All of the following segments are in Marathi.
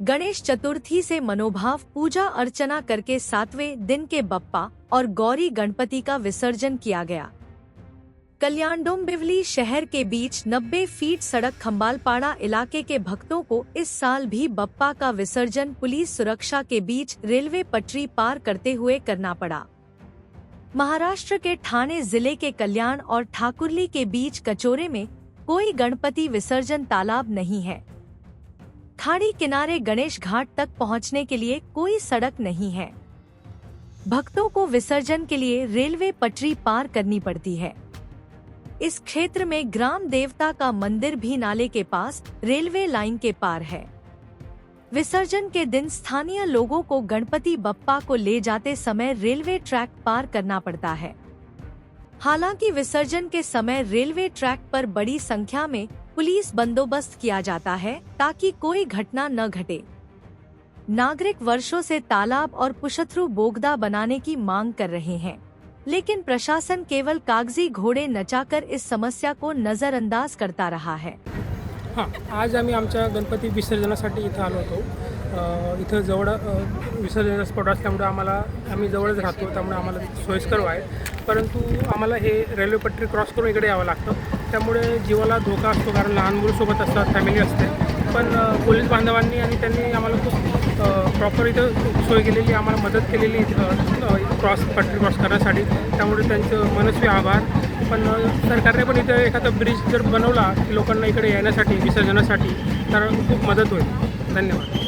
गणेश चतुर्थी से मनोभाव पूजा अर्चना करके 7वें दिन के बप्पा और गौरी गणपति का विसर्जन किया गया। कल्याण डोंबिवली शहर के बीच 90 फीट सड़क खंबालपाड़ा इलाके के भक्तों को इस साल भी बप्पा का विसर्जन पुलिस सुरक्षा के बीच रेलवे पटरी पार करते हुए करना पड़ा। महाराष्ट्र के ठाणे जिले के कल्याण और ठाकुरली के बीच कचोरे में कोई गणपति विसर्जन तालाब नहीं है। खाड़ी किनारे गणेश घाट तक पहुंचने के लिए कोई सड़क नहीं है। भक्तों को विसर्जन के लिए रेलवे पटरी पार करनी पड़ती है। इस क्षेत्र में ग्राम देवता का मंदिर भी नाले के पास रेलवे लाइन के पार है। विसर्जन के दिन स्थानीय लोगों को गणपति बप्पा को ले जाते समय रेलवे ट्रैक पार करना पड़ता है। हालांकि विसर्जन के समय रेलवे ट्रैक पर बड़ी संख्या में पुलिस बंदोबस्त किया जाता है ताकि कोई घटना न घटे। नागरिक वर्षों से तालाब और पुशथरू बोगदा बनाने की मांग कर रहे हैं, लेकिन प्रशासन केवल कागजी घोड़े नचाकर इस समस्या को नजरअंदाज करता रहा है। आज आम्ही आमच्या गणपती विसर्जनासाठी इथं आलो होतो। इथं जवळ विसर्जनाचा स्पॉट असल्यामुळे आम्ही जवळच राहतो, त्यामुळे आम्हाला सोयीस्कर आहे। परंतु आम्हाला हे रेल्वे पटरी क्रॉस करून इकडे यावं लागतं, त्यामुळे जीवाला धोका असतो, कारण लहान मुलं सोबत असतात, फॅमिली असते। पण पोलीस बांधवांनी आणि त्यांनी आम्हाला खूप प्रॉपर इथं सोय केलेली, आम्हाला मदत केलेली पटरी क्रॉस करण्यासाठी, त्यामुळे त्यांचं मनस्वी आभार। पण सरकारने पण इथं एखादा ब्रिज जर बनवला की लोकांना इकडे येण्यासाठी विसर्जनासाठी, तर खूप मदत होईल। धन्यवाद।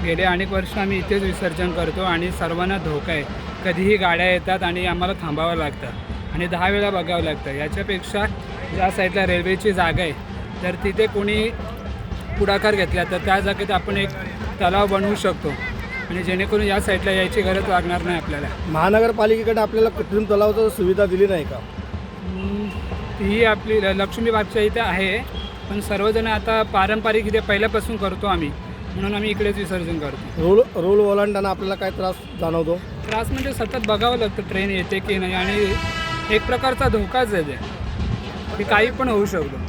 गेले अनेक वर्ष आम्ही इथेच विसर्जन करतो आणि सर्वांना धोका आहे। कधीही गाड्या येतात आणि आम्हाला थांबावं लागतं आणि 10 वेळा बघावं लागतं। याच्यापेक्षा ज्या साईडला रेल्वेची जागा आहे, जर तिथे कोणी पुढाकार घेतला तर त्या जागेत आपण एक तलाव बनवू शकतो आणि जेणेकरून या साईडला यायची गरज लागणार नाही आपल्याला। महानगरपालिकेकडे आपल्याला कृत्रिम तलावाची सुविधा दिली नाही का? ही आपली लक्ष्मीबागच्या इथे आहे, पण सर्वजण आता पारंपरिक इथे पहिल्यापासून करतो आम्ही, म्हणून आम्ही इकडेच विसर्जन करतो। रोल ओलांडताना आपल्याला काय त्रास जाणवतो? त्रास म्हणजे सतत बघावं लागतं ट्रेन येते की नाही, आणि एक प्रकारचा धोकाच आहे ते, की काही पण होऊ शकतो।